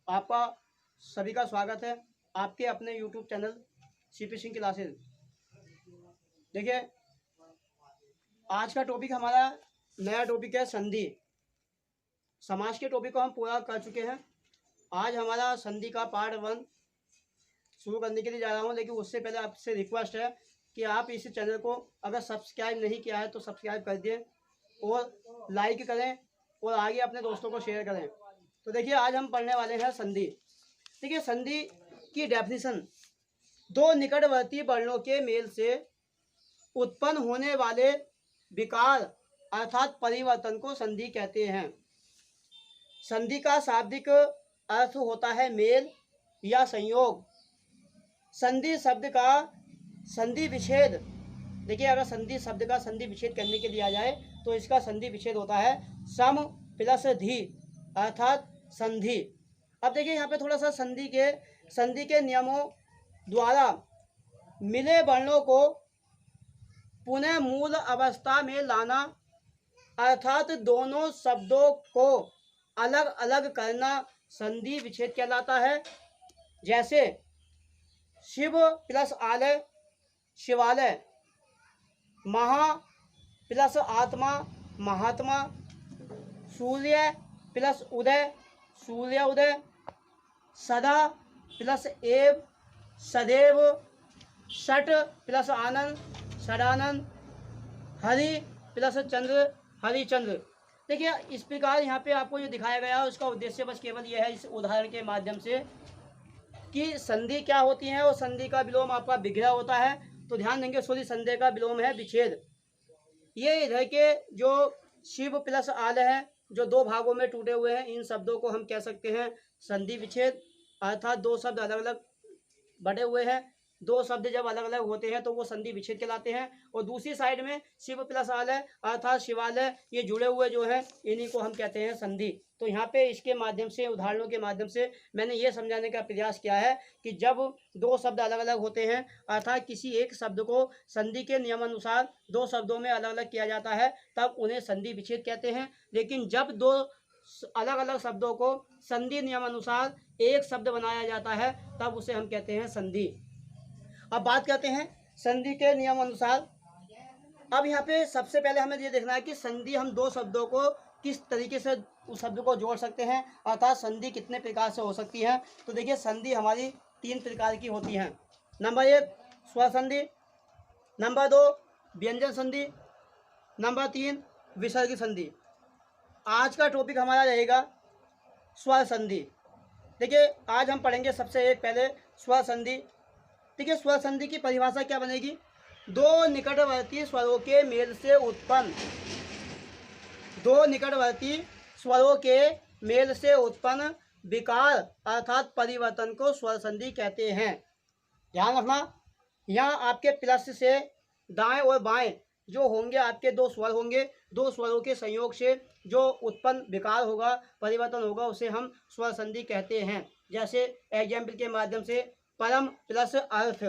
आपका सभी का स्वागत है आपके अपने YouTube channel CP Singh classes. देखिए, आज का टॉपिक हमारा नया टॉपिक है संधि। समाज के टॉपिक को हम पूरा कर चुके हैं। आज हमारा संधि का पार्ट 1 शुरू करने के लिए जा रहा हूं, लेकिन उससे पहले आपसे रिक्वेस्ट है कि आप इस चैनल को अगर सब्सक्राइब नहीं किया है तो सब्सक्राइब कर दें और लाइक करें और आगे अपने दोस्तों को शेयर करें। तो देखिए, आज हम पढ़ने वाले हैं संधि। देखिए, संधि की डेफिनेशन, दो निकटवर्ती वर्णों के मेल से उत्पन्न होने वाले विकार अर्थात परिवर्तन को संधि कहते हैं। संधि का शाब्दिक अर्थ होता है मेल या संयोग। संधि शब्द का संधि विच्छेद, देखिए, अगर संधि शब्द का संधि विच्छेद करने के लिए आ जाए तो इसका संधि विच्छेद होता है सम प्लस धी अर्थात संधि। अब देखिए, यहाँ पे थोड़ा सा संधि के नियमों द्वारा मिले वर्णों को पुनः मूल अवस्था में लाना अर्थात दोनों शब्दों को अलग अलग करना संधि विच्छेद कहलाता है। जैसे शिव प्लस आलय शिवालय, महा प्लस आत्मा महात्मा, सूर्य प्लस उदय सूर्योदय, सदा प्लस एव सदैव, षट प्लस आनंद षडानंद, हरि प्लस चंद्र हरिचंद्र। देखिए, इस प्रकार यहाँ पे आपको जो दिखाया गया है उसका उद्देश्य बस केवल यह है, इस उदाहरण के माध्यम से, कि संधि क्या होती है और संधि का विलोम आपका विग्रह होता है। तो ध्यान देंगे, सूर्य संधि का विलोम है विच्छेद। ये इधर के जो शिव प्लस आल है, जो दो भागों में टूटे हुए हैं, इन शब्दों को हम कह सकते हैं संधि विच्छेद। अर्थात दो शब्द अलग अलग बटे हुए हैं, दो शब्द जब अलग अलग होते हैं तो वो संधि विच्छेद कहलाते हैं। और दूसरी साइड में शिव प्लस आलय अर्थात शिवालय, ये जुड़े हुए जो है, इन्हीं को हम कहते हैं संधि। तो यहाँ पे इसके माध्यम से, उदाहरणों के माध्यम से मैंने ये समझाने का प्रयास किया है कि जब दो शब्द अलग अलग होते हैं, अर्थात किसी एक शब्द को संधि के नियमानुसार दो शब्दों में अलग अलग किया जाता है, तब उन्हें संधि विच्छेद कहते हैं। लेकिन जब दो अलग अलग शब्दों को संधि नियमानुसार एक शब्द बनाया जाता है, तब उसे हम कहते हैं संधि। अब बात करते हैं संधि के नियम अनुसार। अब यहाँ पे सबसे पहले हमें ये देखना है कि संधि हम दो शब्दों को किस तरीके से उस शब्द को जोड़ सकते हैं, अर्थात संधि कितने प्रकार से हो सकती है। तो देखिए, संधि हमारी 3 प्रकार की होती हैं। नंबर 1 स्वर संधि, नंबर 2 व्यंजन संधि, नंबर 3 विसर्ग संधि। आज का टॉपिक हमारा रहेगा स्वर संधि। देखिए, आज हम पढ़ेंगे सबसे पहले स्वर संधि। देखिए, स्वर संधि की परिभाषा क्या बनेगी? दो निकटवर्ती स्वरों के मेल से उत्पन्न, दो निकटवर्ती स्वरों के मेल से उत्पन्न विकार अर्थात परिवर्तन को स्वर संधि कहते हैं। ध्यान रखना, यहाँ आपके प्लस से दाएं और बाएं जो होंगे, आपके दो स्वर होंगे, दो स्वरों के संयोग से जो उत्पन्न विकार होगा, परिवर्तन होगा, उसे हम स्वर संधि कहते हैं। जैसे एग्जाम्पल के माध्यम से, परम प्लस अर्थ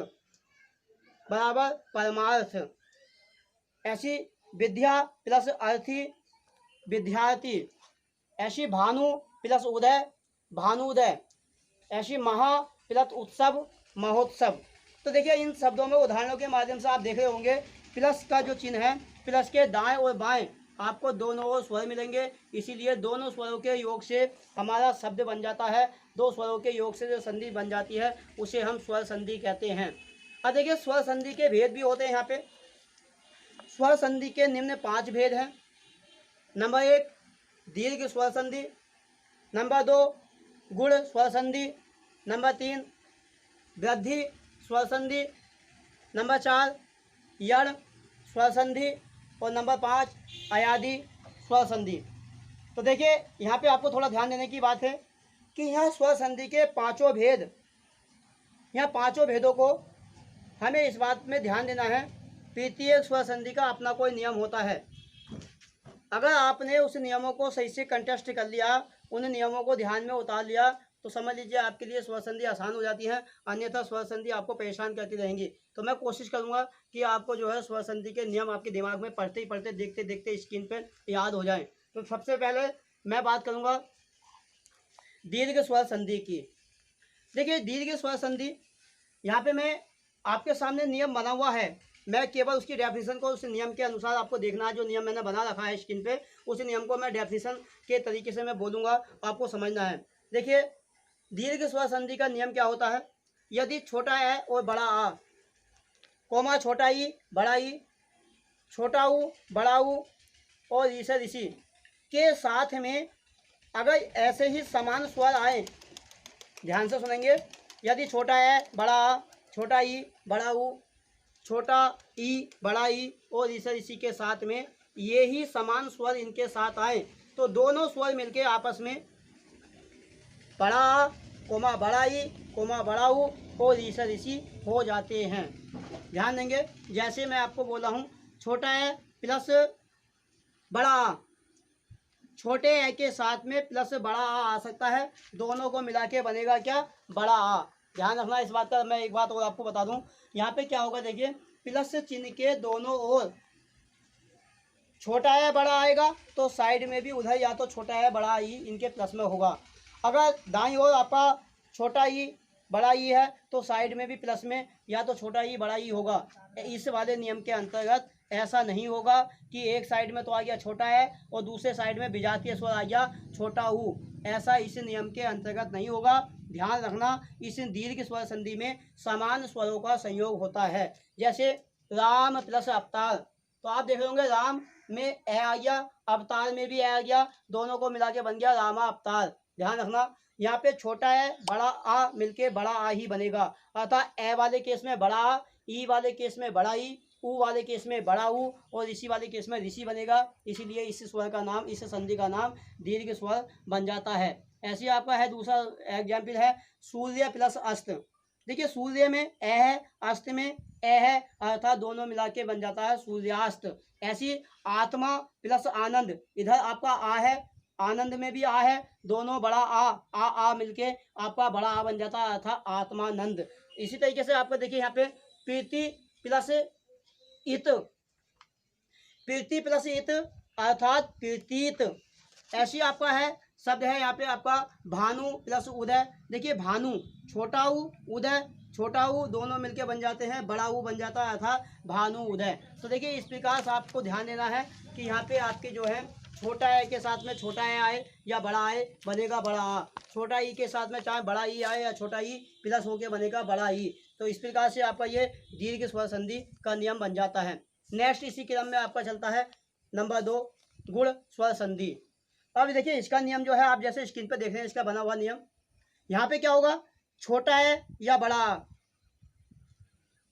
बराबर परमार्थ, ऐसी विद्या प्लस अर्थी विद्यार्थी, ऐसी भानु प्लस उदय भानुदय, ऐसी महा प्लस उत्सव महोत्सव। तो देखिए, इन शब्दों में उदाहरणों के माध्यम से आप देख रहे होंगे, प्लस का जो चिन्ह है, प्लस के दाएं और बाएं आपको दोनों ओर स्वर मिलेंगे, इसीलिए दोनों स्वरों के योग से हमारा शब्द बन जाता है। दो स्वरों के योग से जो संधि बन जाती है उसे हम स्वर संधि कहते हैं। अब देखिए, स्वर संधि के भेद भी होते हैं। यहाँ पे स्वर संधि के निम्न 5 भेद हैं। नंबर 1 दीर्घ स्वर संधि, नंबर 2 गुण स्वर संधि, नंबर 3 वृद्धि स्वर संधि, नंबर 4 यण स्वर संधि और नंबर 5 अयादि स्वर संधि। तो देखिए, यहाँ पे आपको थोड़ा ध्यान देने की बात है कि यहाँ स्वर संधि के 5 भेद, यहाँ 5 भेदों को हमें इस बात में ध्यान देना है, प्रत्येक स्वर संधि का अपना कोई नियम होता है। अगर आपने उस नियमों को सही से कंटेस्ट कर लिया, उन नियमों को ध्यान में उतार लिया, तो समझ लीजिए आपके लिए स्वर संधि आसान हो जाती है। अन्यथा स्वर संधि आपको परेशान करती रहेंगी। तो मैं कोशिश करूंगा कि आपको जो है स्वर संधि के नियम आपके दिमाग में पढ़ते ही पढ़ते, देखते देखते स्क्रीन पर याद हो जाएं। तो सबसे पहले मैं बात करूंगा दीर्घ स्वर संधि की। देखिए दीर्घ स्वर संधि, यहाँ पे मैं आपके सामने नियम बना हुआ है, मैं केवल उसकी डेफिनेशन को उस नियम के अनुसार आपको देखना है। जो नियम मैंने बना रखा है स्क्रीन पे, उस नियम को मैं डेफिनेशन के तरीके से मैं बोलूँगा, आपको समझना है। देखिए दीर्घ स्वर संधि का नियम क्या होता है, यदि छोटा है और बड़ा आ, कोमा छोटा ई बड़ा ई, छोटा ऊ बड़ा ऊ और ईसे ऋषि के साथ में अगर ऐसे ही समान स्वर आए, ध्यान से सुनेंगे, यदि छोटा है बड़ा आ, छोटा ई बड़ा ऊ, छोटा ई बड़ा ई और इसी के साथ में ये ही समान स्वर इनके साथ आए, तो दोनों स्वर मिलके आपस में बड़ा आ कोमा बड़ा ई कोमा बड़ा ऊ और ऋषि हो जाते हैं। ध्यान देंगे, जैसे मैं आपको बोला हूँ, छोटा है प्लस बड़ा आ, छोटे ए के साथ में प्लस बड़ा आ सकता है, दोनों को मिला के बनेगा क्या, बड़ा आ। ध्यान रखना इस बात का। मैं एक बात और आपको बता दूं, यहाँ पे क्या होगा, देखिए प्लस चिन्ह के दोनों ओर छोटा है बड़ा आएगा, तो साइड में भी उधर या तो छोटा है बड़ा ई इनके प्लस में होगा। अगर दाईं ओर आपका छोटा ई बड़ा ई है, तो साइड में भी प्लस में या तो छोटा ई बड़ा ई होगा। इस वाले नियम के अंतर्गत ऐसा नहीं होगा कि एक साइड में तो आ गया छोटा है और दूसरे साइड में विजातीय स्वर आ गया छोटा ऊ, ऐसा इस नियम के अंतर्गत नहीं होगा। ध्यान रखना, इस दीर्घ स्वर संधि में समान स्वरों का संयोग होता है। जैसे राम प्लस अवतार, तो आप देख रहे होंगे राम में ए आ गया, अवतार में भी ए आ गया, दोनों को मिला के बन गया रामा अवतार। ध्यान रखना, यहाँ पे छोटा है बड़ा आ मिलके बड़ा आ ही बनेगा, अर्थात ए वाले केस में बड़ा आ, ई वाले केस में बड़ा ई, ऊ वाले केस में बड़ा ऊ और ऋषि वाले केस में ऋषि बनेगा। इसीलिए इस स्वर का नाम, इस संधि का नाम दीर्घ स्वर बन जाता है। ऐसे ही आपका है दूसरा एग्जाम्पल है सूर्य प्लस अस्त। देखिए सूर्य में ए है, अस्त में ए है, अर्थात दोनों मिला के बन जाता है सूर्यास्त। ऐसी आत्मा प्लस आनंद, इधर आपका आ है, आनंद में भी आ है, दोनों बड़ा आ मिलके आपका बड़ा आ बन जाता है, अर्थात आत्मानंद। इसी तरीके से आपको देखिए यहाँ पे प्रीति प्लस इत, प्रीति प्लस इत अर्थात प्रीतित। ऐसी आपका है शब्द है यहाँ पे आपका भानु प्लस उदय। देखिए भानु छोटा ऊ उदय छोटा ऊ दोनों मिलके बन जाते हैं, बड़ा ऊ बन जाता है अर्थात भानु उदय। तो देखिए इस प्रकार से आपको ध्यान देना है कि यहाँ पे आपके जो है छोटा ए के साथ में छोटा ए आए या बड़ा आए बनेगा बड़ा आ, छोटा ई के साथ में चाहे बड़ा ई आए या छोटा ई प्लस होके बनेगा बड़ा ई। तो इस प्रकार से आपका ये दीर्घ स्वर संधि का नियम बन जाता है। नेक्स्ट इसी क्रम में आपका चलता है नंबर 2 गुण स्वर संधि। अब देखिए इसका नियम जो है आप जैसे स्क्रीन पर देख रहे हैं, इसका बना हुआ नियम, यहाँ पे क्या होगा, छोटा है या बड़ा आ,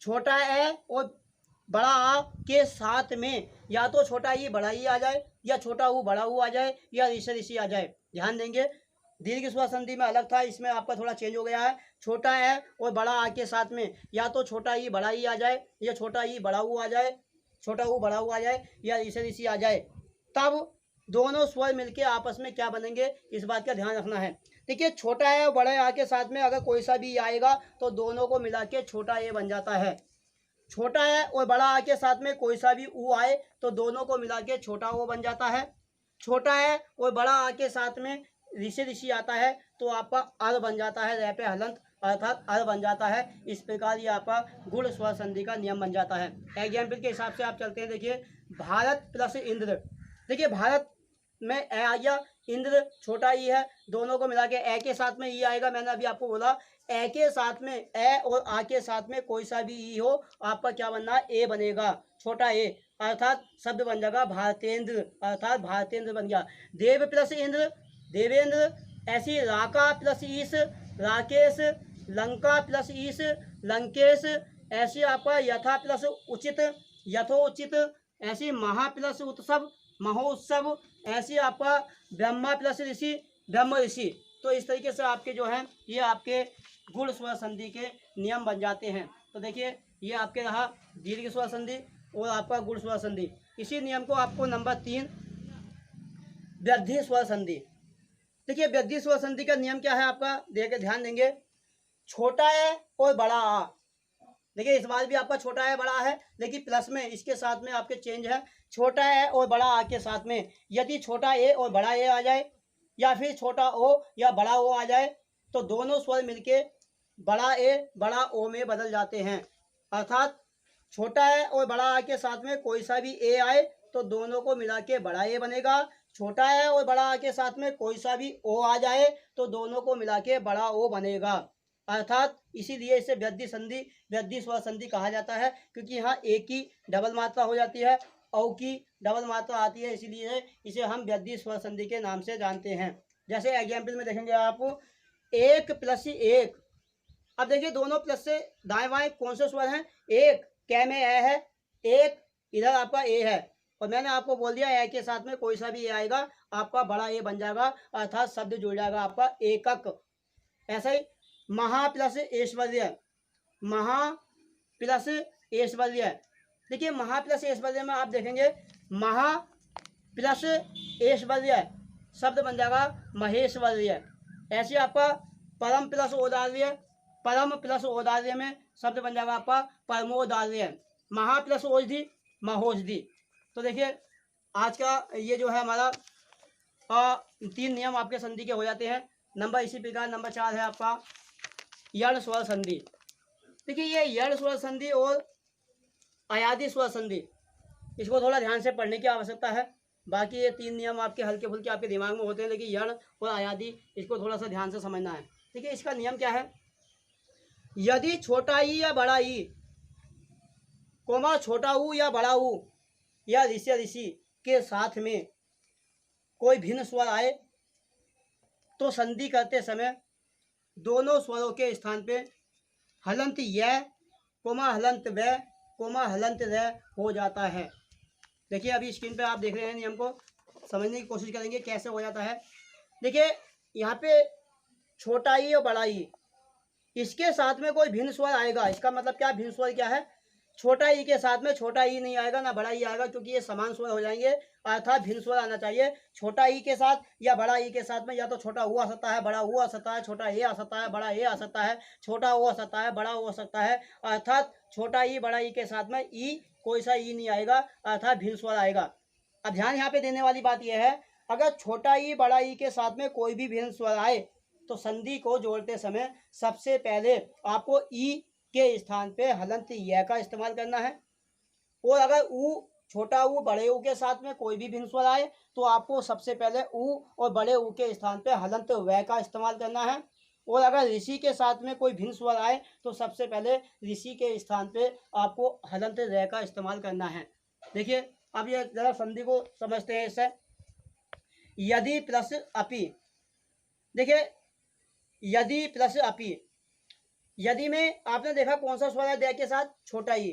छोटा ए और बड़ा आ के साथ में या तो छोटा ई बड़ा ई आ जाए या छोटा ऊ बड़ा ऊ आ जाए या ऋषि आ जाए। ध्यान देंगे दीर्घ स्वर संधि में अलग था, इसमें आपका थोड़ा चेंज हो गया है। छोटा है और बड़ा आ के साथ में या तो छोटा ई बड़ा ई आ जाए या छोटा ई बड़ा ऊ आ जाए, छोटा ऊ बड़ा ऊ आ जाए या ऋषि आ जाए, तब दोनों स्वर मिलके आपस में क्या बनेंगे, इस बात का ध्यान रखना है। देखिए छोटा है और बड़े आ के साथ में अगर कोई सा भी आएगा तो दोनों को मिला के छोटा ए बन जाता है। छोटा है और बड़ा आ के साथ में कोई सा भी ऊ आए तो दोनों को मिला के छोटा ओ बन जाता है। छोटा है और बड़ा आ के साथ में ऋषि आता है तो आपका अर बन जाता है, रह पे हलंत अर्थात अर बन जाता है। इस प्रकार ये आपका गुण स्वर संधि का नियम बन जाता है। एग्जाम्पल के हिसाब से आप चलते हैं, देखिए भारत प्लस इंद्र। देखिए भारत में ए आ गया, इंद्र छोटा ई है, दोनों को मिला के ए के साथ में ई आएगा। मैंने अभी आपको बोला ए के साथ में ए और आ के साथ में कोई सा भी ई हो आपका क्या बनना, ए बनेगा, छोटा ए, अर्थात शब्द बन जाएगा भारतेंद्र, अर्थात भारतेंद्र बन गया। देव प्लस इंद्र देवेंद्र। ऐसी राका प्लस ईश राकेश, लंका प्लस ईश लंकेश। ऐसी आपका यथा प्लस उचित यथोचित। ऐसी महा प्लस उत्सव महोत्सव। ऐसी आपका ब्रह्मा प्लस ऋषि ब्रह्म ऋषि। तो इस तरीके से आपके जो हैं ये आपके गुण स्वर संधि के नियम बन जाते हैं। तो देखिए ये आपके रहा दीर्घ स्वर संधि और आपका गुण स्वर संधि। इसी नियम को आपको नंबर 3 वृद्धि स्वर संधि। देखिए वृद्धि स्वर संधि का नियम क्या है आपका, देखिए ध्यान देंगे, छोटा है और बड़ा आ। देखिए इस बार भी आपका छोटा है बड़ा है, लेकिन प्लस में इसके साथ में आपके चेंज है। छोटा है और बड़ा आ के साथ में यदि छोटा ए और बड़ा ए आ जाए या फिर छोटा ओ या बड़ा ओ आ जाए तो दोनों स्वर मिलके बड़ा ओ में बदल जाते हैं। अर्थात छोटा है और बड़ा आ के साथ में कोई सा भी ए आए तो दोनों को मिला के बड़ा ए बनेगा। छोटा है और बड़ा आ के साथ में कोई सा भी ओ आ जाए तो दोनों को मिला के बड़ा ओ बनेगा। अर्थात इसीलिए इसे व्यक्ति स्वर संधि कहा जाता है, क्योंकि यहाँ ए की डबल मात्रा हो जाती है, औ की डबल मात्रा आती है, इसीलिए इसे हम व्यक्ति स्वर संधि के नाम से जानते हैं। जैसे एग्जाम्पल में देखेंगे आप, 1 + 1। अब देखिए दोनों प्लस से दाएं बाएं कौन से स्वर हैं? एक कै में ए है, एक इधर आपका ए है, और मैंने आपको बोल दिया ए के साथ में कोई सा भी ए आएगा आपका बड़ा ए बन जाएगा, अर्थात शब्द जुड़ जाएगा आपका एकक। ऐसा ही महा प्लस ऐश्वर्य, महा प्लस ऐश्वर्य। देखिए महा प्लस ऐश्वर्य में आप देखेंगे महा प्लस ऐश्वर्य शब्द बन जाएगा महेश्वर्य। ऐसे आपका परम प्लस औदार्य, परम प्लस औदार्य में शब्द बन जाएगा आपका परमोदार्य। महा प्लस औषधि महोषधि। तो देखिए आज का ये जो है हमारा 3 नियम आपके संधि के हो जाते हैं। नंबर इसी प्रकार नंबर 4 है आपका यण स्वर संधि। देखिए ये यण स्वर संधि और अयादि स्वर संधि, इसको थोड़ा ध्यान से पढ़ने की आवश्यकता है। बाकी ये 3 नियम आपके हल्के फुल्के आपके दिमाग में होते हैं, लेकिन यण और अयादि इसको थोड़ा सा ध्यान से समझना है। देखिए इसका नियम क्या है? यदि छोटा ई या बड़ा ई, कोमा छोटा ऊ या बड़ा ऊ या ऋषि के साथ में कोई भिन्न स्वर आए तो संधि करते समय दोनों स्वरों के स्थान पे हलंत य, कोमा हलंत व, कोमा हलंत र हो जाता है। देखिए अभी स्क्रीन पे आप देख रहे हैं, नियम को समझने की कोशिश करेंगे कैसे हो जाता है। देखिए यहाँ पे छोटा ई और बड़ा ई, इसके साथ में कोई भिन्न स्वर आएगा, इसका मतलब क्या? भिन्न स्वर क्या है? छोटा ई के साथ में छोटा ई नहीं आएगा ना बड़ा ई आएगा, क्योंकि ये समान स्वर हो जाएंगे, अर्थात भिन्न स्वर आना चाहिए। छोटा ई के साथ या बड़ा ई के साथ में या तो छोटा ऊ आ सकता है, बड़ा ऊ आ सकता है, छोटा ए आ सकता है, बड़ा ए आ सकता है, छोटा ओ आ सकता है, बड़ा ओ आ सकता है। अर्थात छोटा ई बड़ा ई के साथ में ई कोई सा ई नहीं आएगा, अर्थात भिन्न स्वर आएगा। अब ध्यान यहाँ पे देने वाली बात यह है, अगर छोटा ई बड़ा ई के साथ में कोई भी भिन्न स्वर आए तो संधि को जोड़ते समय सबसे पहले आपको ई के स्थान पे हलंत य का इस्तेमाल करना है। और अगर ऊ, छोटा ऊ बड़े ऊ के साथ में कोई भी भिन्न स्वर आए तो आपको सबसे पहले ऊ और बड़े ऊ के स्थान पे हलंत व का इस्तेमाल करना है। और अगर ऋषि के साथ में कोई भिन्न स्वर आए तो सबसे पहले ऋषि के स्थान पे आपको हलंत र का इस्तेमाल करना है। देखिए अब ये जरा संधि को समझते हैं इससे। यदि प्लस अपि, देखिए यदि प्लस अपि, यदि में आपने देखा कौन सा स्वर है दे के साथ? छोटा ई,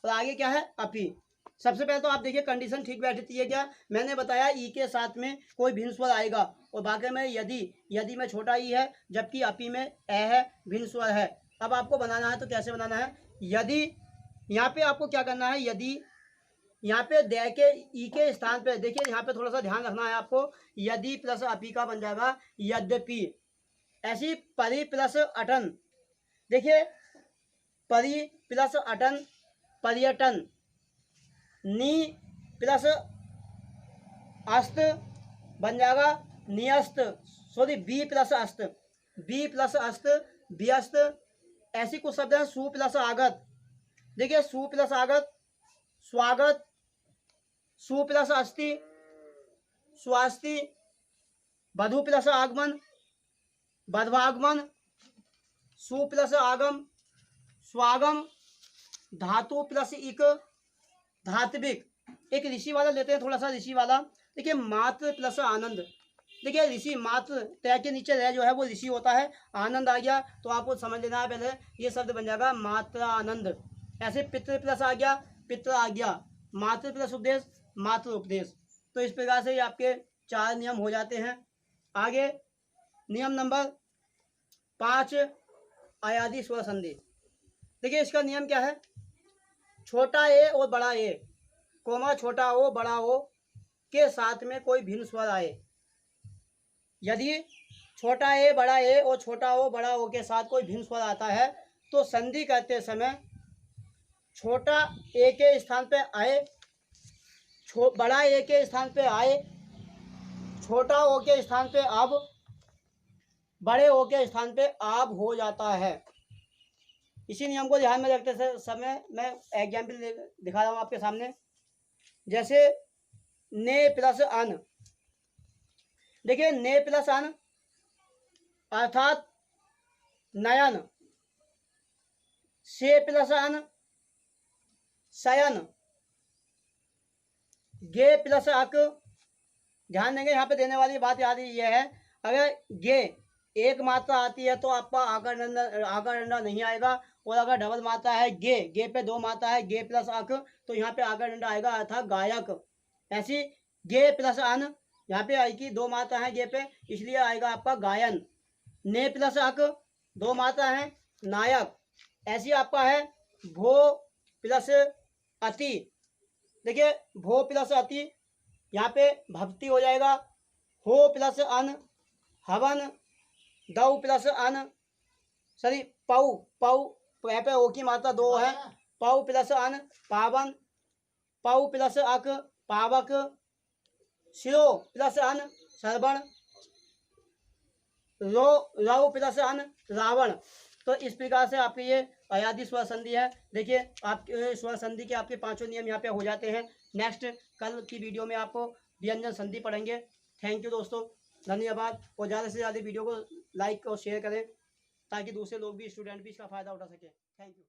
और आगे क्या है? अपि। सबसे पहले तो आप देखिए कंडीशन ठीक बैठती है क्या? मैंने बताया ई के साथ में कोई भिन्न स्वर आएगा, और बाकी में यदि में छोटा ई है जबकि अपि में ए है, भिन्न स्वर है। अब आपको बनाना है तो कैसे बनाना है? यदि यहाँ पे आपको क्या करना है? यदि यहाँ पे दे के ई के स्थान पे, देखिए यहाँ पे थोड़ा सा ध्यान रखना है आपको, यदि प्लस अपि का बन जाएगा यद्यपि। ऐसी परि प्लस अटन, देखिए परि प्लस अटन पर्यटन, नी प्लस अस्त बन जाएगा नियस्त, सॉरी बी प्लस अस्त, बी प्लस अस्त व्यस्त। ऐसी कुछ शब्द हैं। सु प्लस आगत, देखिए सु प्लस आगत स्वागत, सु प्लस अस्ति स्वास्ति, वधु प्लस आगमन वध्वागमन, सु प्लस आगम स्वागम, धातु प्लस इक धात्विक। एक ऋषि वाला लेते हैं, थोड़ा सा ऋषि वाला। देखिए मात्र प्लस आनंद, देखिए ऋषि मात्र तय के नीचे रह जो है वो ऋषि होता है, आनंद आ गया तो आपको समझ लेना है पहले ये शब्द बन जाएगा मात्र आनंद। ऐसे पितृ प्लस आ गया पितृ आ गया, मात्र प्लस उपदेश मात्र उपदेश। तो इस प्रकार से ये आपके 4 नियम हो जाते हैं। आगे नियम नंबर 5 अयादि स्वर संधि। देखिए इसका नियम क्या है? छोटा ए और बड़ा ए, कोमा छोटा ओ बड़ा ओ के साथ में कोई भिन्न स्वर आए। यदि छोटा ए बड़ा ए और छोटा ओ बड़ा ओ के साथ कोई भिन्न स्वर आता है तो संधि करते समय छोटा ए के स्थान पे आए, बड़ा ए के स्थान पे आए, छोटा ओ के स्थान पे अब बड़े ओ के स्थान पे आप हो जाता है। इसी नियम को ध्यान में रखते समय मैं एग्जाम्पल दिखा रहा हूँ आपके सामने। जैसे ने प्लस अन, देखिए ने प्लस अन अर्थात नयन, से प्लस अन शयन, गे प्लस अक। ध्यान देंगे यहाँ पे देने वाली बात याद ये है, अगर गे एक मात्रा आती है तो आपका आकार डंडा नहीं आएगा, और अगर डबल मात्रा है गे पे दो मात्रा है गे प्लस अक, तो यहाँ पे आकार डंडा आएगा अर्थात गायक। ऐसी गे प्लस अन, यहाँ पे आई की दो मात्रा है गे पे, इसलिए आएगा आपका गायन। ने प्लस अक दो मात्रा है नायक। ऐसी आपका है भो प्लस अति, देखिए भो प्लस अति, यहाँ पे भक्ति हो जाएगा। हो प्लस अन हवन, दौ प्लस अन सॉरी पौ यहाँ पे ओ की मात्रा दो है, पौ प्लस अन पावन, पौ प्लस अक पावक, शिरो प्लस अन श्रवण, रौ प्लस अन रावण। तो इस प्रकार से आपकी ये अयादी स्वर संधि है। देखिए आपके स्वर संधि के आपके पांचों नियम यहाँ पे हो जाते हैं। नेक्स्ट कल की वीडियो में आपको व्यंजन संधि पढ़ेंगे। थैंक यू दोस्तों, धन्यवाद। और ज़्यादा से ज़्यादा वीडियो को लाइक और शेयर करें ताकि दूसरे लोग भी, स्टूडेंट भी इसका फ़ायदा उठा सकें। Thank you.